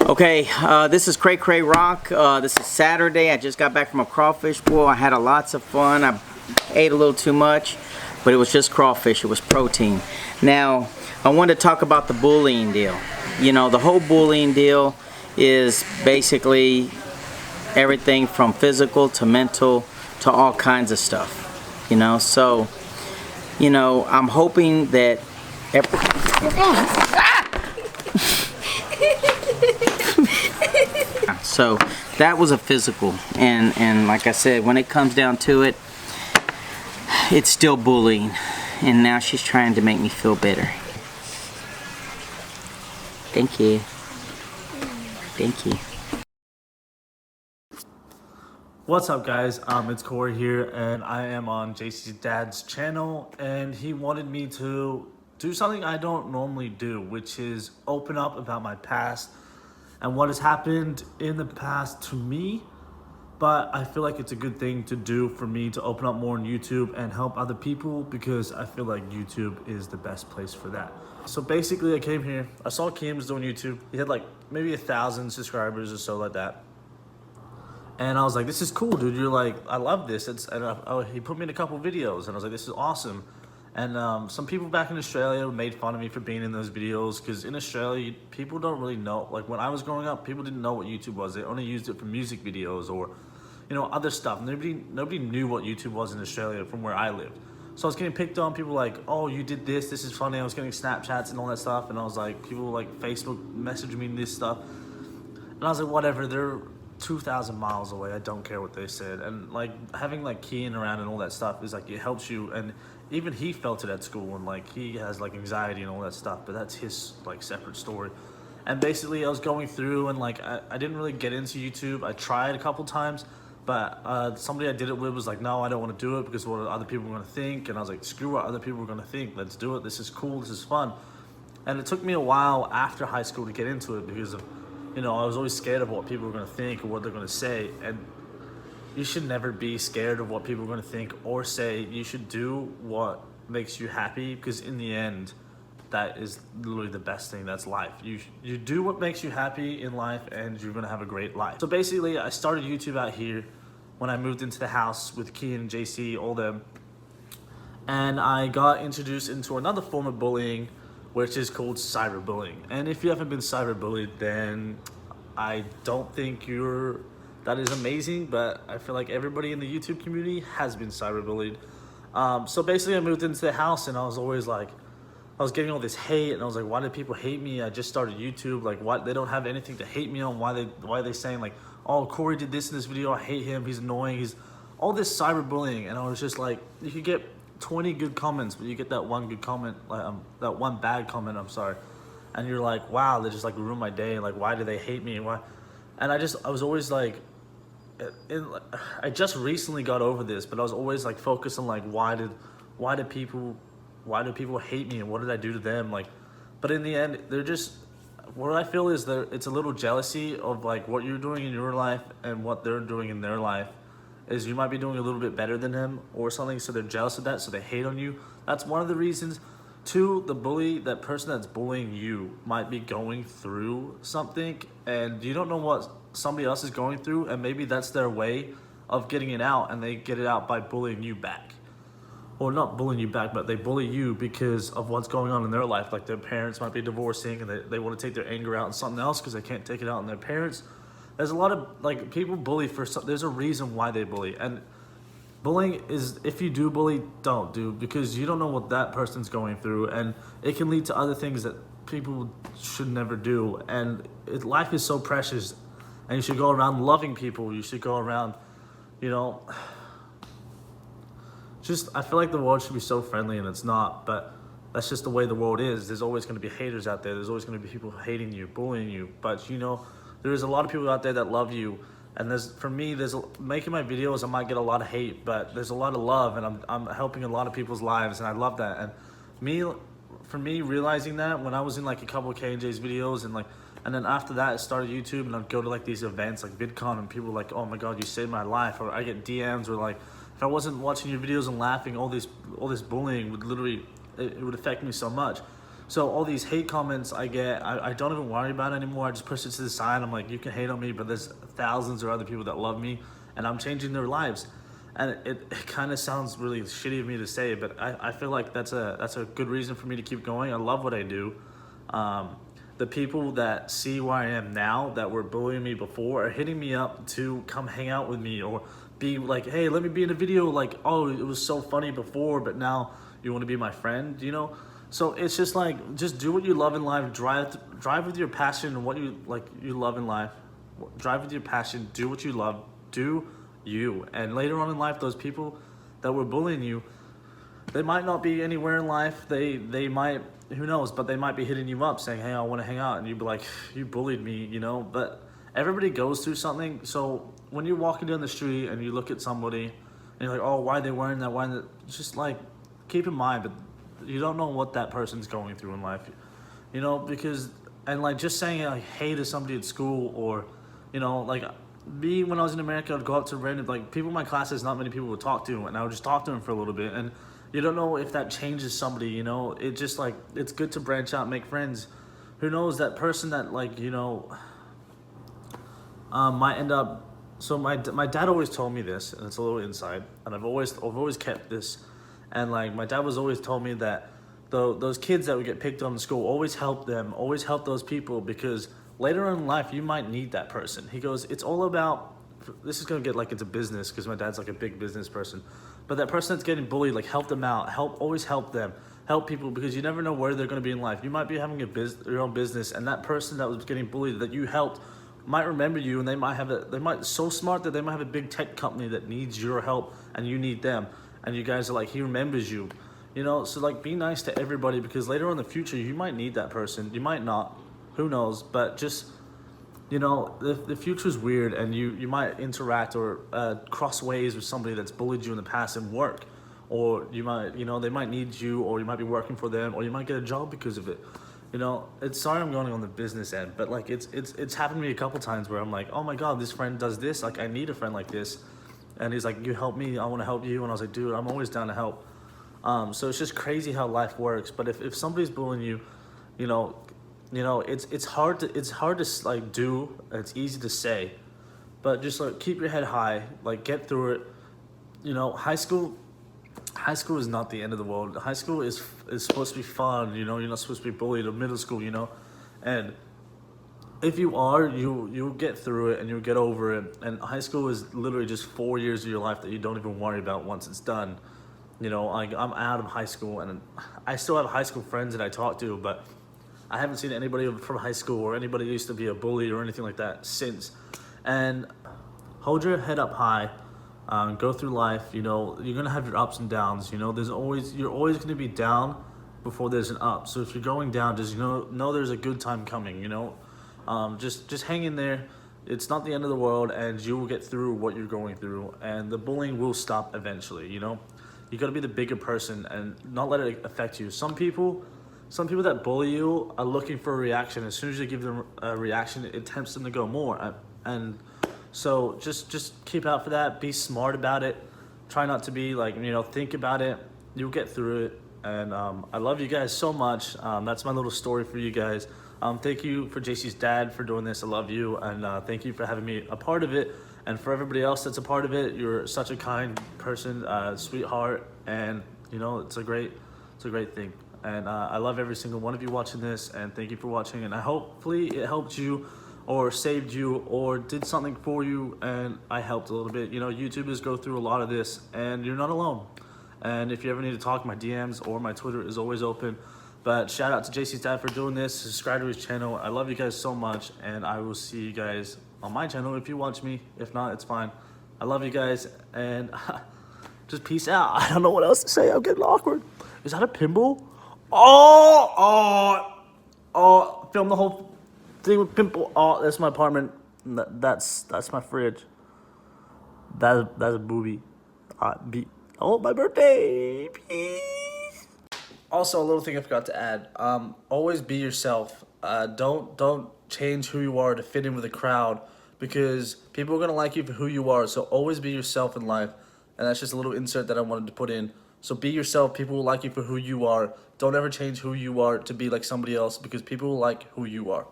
Okay, this is Cray Cray Rock. This is Saturday. I just got back from a crawfish boil. I had lots of fun. I ate a little too much, but it was just crawfish. It was protein. Now, I wanted to talk about the bullying deal. You know, the whole bullying deal is basically everything from physical to mental to all kinds of stuff. You know, so, you know, I'm hoping that so that was a physical, and like I said, when it comes down to it, it's still bullying, and now she's trying to make me feel better. Thank you. Thank you. What's up, guys? It's Corey here, and I am on JC's dad's channel, and he wanted me to do something I don't normally do, which is open up about my past and what has happened in the past to me. But I feel like it's a good thing to do for me to open up more on YouTube and help other people, because I feel like YouTube is the best place for that. So basically, I came here, I saw Kim's doing YouTube. He had like maybe 1,000 subscribers or so like that. And I was like, this is cool, dude. You're like, I love this. He put me in a couple videos, and I was like, this is awesome. And some people back in Australia made fun of me for being in those videos, because in Australia, people don't really know. Like when I was growing up, people didn't know what YouTube was. They only used it for music videos or, you know, other stuff. Nobody knew what YouTube was in Australia from where I lived. So I was getting picked on. People were like, oh, you did this. This is funny. I was getting Snapchats and all that stuff. And I was like, people like Facebook messaging me this stuff. And I was like, whatever. They're 2,000 miles away. I don't care what they said. And like having like keying around and all that stuff is like, it helps you. And even he felt it at school, and like he has like anxiety and all that stuff, but that's his like separate story. And basically I was going through, and like I didn't really get into YouTube. I tried a couple times, but somebody I did it with was like, no, I don't want to do it because what other people are going to think. And I was like, screw what other people are going to think. Let's do it. This is cool. This is fun. And it took me a while after high school to get into it, because of, you know, I was always scared of what people were going to think or what they're going to say. And you should never be scared of what people are going to think or say. You should do what makes you happy, because in the end, that is literally the best thing. That's life. You do what makes you happy in life, and you're going to have a great life. So basically, I started YouTube out here when I moved into the house with Key and JC, all them. And I got introduced into another form of bullying, which is called cyberbullying. And if you haven't been cyberbullied, then I don't think that is amazing, but I feel like everybody in the YouTube community has been cyberbullied. So basically I moved into the house, and I was always like, I was getting all this hate, and I was like, why do people hate me? I just started YouTube. Like, why they don't have anything to hate me on? Why are they saying like, oh, Corey did this in this video, I hate him, he's annoying, he's all this cyberbullying. And I was just like, you could get 20 good comments, but you get that one good comment, like that one bad comment, I'm sorry. And you're like, wow, they just like ruined my day. Like, why do they hate me? Why? And I was always like, I just recently got over this, but I was always like focused on like, why do people hate me, and what did I do to them? Like, but in the end, they're just, what I feel is it's a little jealousy of like what you're doing in your life and what they're doing in their life. Is you might be doing a little bit better than them or something, so they're jealous of that, so they hate on you. That's one of the reasons. Two, that person that's bullying you might be going through something, and you don't know what somebody else is going through, and maybe that's their way of getting it out, and they get it out by bullying you back. Or not bullying you back, but they bully you because of what's going on in their life. Like their parents might be divorcing, and they want to take their anger out on something else because they can't take it out on their parents. There's a lot of like people bully there's a reason why they bully. And bullying is, if you do bully, don't do, because you don't know what that person's going through, and it can lead to other things that people should never do. And life is so precious, and you should go around loving people. You should go around, you know, I feel like the world should be so friendly, and it's not, but that's just the way the world is. There's always going to be haters out there. There's always going to be people hating you, bullying you, but you know, there's a lot of people out there that love you. And for me, making my videos, I might get a lot of hate, but there's a lot of love, and I'm helping a lot of people's lives, and I love that. And for me, realizing that when I was in like a couple of K&J's videos, and then after that, I started YouTube, and I'd go to like these events like VidCon, and people were like, oh my God, you saved my life. Or I get DMs where like, if I wasn't watching your videos and laughing, all this bullying would literally, it would affect me so much. So all these hate comments I get, I don't even worry about it anymore. I just push it to the side. I'm like, you can hate on me, but there's thousands of other people that love me, and I'm changing their lives. And it kind of sounds really shitty of me to say, but I feel like that's a good reason for me to keep going. I love what I do. The people that see where I am now, that were bullying me before, are hitting me up to come hang out with me, or be like, hey, let me be in a video. Like, oh, it was so funny before, but now you want to be my friend, you know? So it's just like, just do what you love in life. Drive with your passion and what you love in life. Drive with your passion. Do what you love. Do you. And later on in life, those people that were bullying you, they might not be anywhere in life. They might, who knows, but they might be hitting you up saying, hey, I want to hang out. And you'd be like, you bullied me, you know? But everybody goes through something. So when you're walking down the street and you look at somebody and you're like, oh, why are they wearing that? Why? Just like, keep in mind, but you don't know what that person's going through in life, you know, because, and like just saying like hey to somebody at school, or, you know, like me when I was in America, I'd go up to random, like people in my classes, not many people would talk to, and I would just talk to them for a little bit, and you don't know if that changes somebody, you know. It just like, it's good to branch out, make friends. Who knows, that person that like, you know, might end up, so my dad always told me this, and it's a little inside, and I've always kept this. And like my dad was always told me that those kids that would get picked on in school, always help them, always help those people, because later on in life you might need that person. He goes, it's all about, this is gonna get like into business because my dad's like a big business person, but that person that's getting bullied, like help them out, always help them, help people, because you never know where they're gonna be in life. You might be having your own business, and that person that was getting bullied that you helped might remember you, and they might so smart that they might have a big tech company that needs your help and you need them. And you guys are like, he remembers you, you know? So like, be nice to everybody, because later on in the future, you might need that person. You might not, who knows? But just, you know, the future's weird, and you might interact or cross ways with somebody that's bullied you in the past in work. Or you might, you know, they might need you, or you might be working for them, or you might get a job because of it. You know, sorry I'm going on the business end, but like it's happened to me a couple times where I'm like, oh my God, this friend does this. Like, I need a friend like this. And he's like, you help me, I want to help you. And I was like, dude, I'm always down to help. So it's just crazy how life works. But if somebody's bullying you, you know, it's hard to like do. It's easy to say, but just like keep your head high, like get through it. You know, high school is not the end of the world. High school is supposed to be fun. You know, you're not supposed to be bullied. Or middle school, you know, and if you are, you'll get through it and you'll get over it. And high school is literally just 4 years of your life that you don't even worry about once it's done. You know, like I'm out of high school, and I still have high school friends that I talk to, but I haven't seen anybody from high school or anybody who used to be a bully or anything like that since. And hold your head up high, go through life. You know, you're gonna have your ups and downs. You know, you're always gonna be down before there's an up. So if you're going down, just know there's a good time coming. You know. Just hang in there. It's not the end of the world, and you will get through what you're going through, and the bullying will stop eventually. You know, you got to be the bigger person and not let it affect you. Some people that bully you are looking for a reaction. As soon as you give them a reaction, it tempts them to go more. And so just keep out for that. Be smart about it. Try not to be like, you know, think about it. You'll get through it. And I love you guys so much. That's my little story for you guys. Thank you for JC's dad for doing this. I love you, and thank you for having me a part of it. And for everybody else that's a part of it, you're such a kind person, sweetheart, and you know it's a great thing. And I love every single one of you watching this, and thank you for watching. And hopefully it helped you, or saved you, or did something for you, and I helped a little bit. You know, YouTubers go through a lot of this, and you're not alone. And if you ever need to talk, my DMs or my Twitter is always open. But shout out to JC's dad for doing this. Subscribe to his channel. I love you guys so much, and I will see you guys on my channel if you watch me. If not, it's fine. I love you guys, and just peace out. I don't know what else to say. I'm getting awkward. Is that a pimple? Oh, film the whole thing with pimple. Oh, that's my apartment. That's my fridge. That's a booby. Oh, my birthday. Peace. Also, a little thing I forgot to add. Always be yourself. Don't change who you are to fit in with the crowd, because people are gonna like you for who you are. So always be yourself in life. And that's just a little insert that I wanted to put in. So be yourself. People will like you for who you are. Don't ever change who you are to be like somebody else because people will like who you are.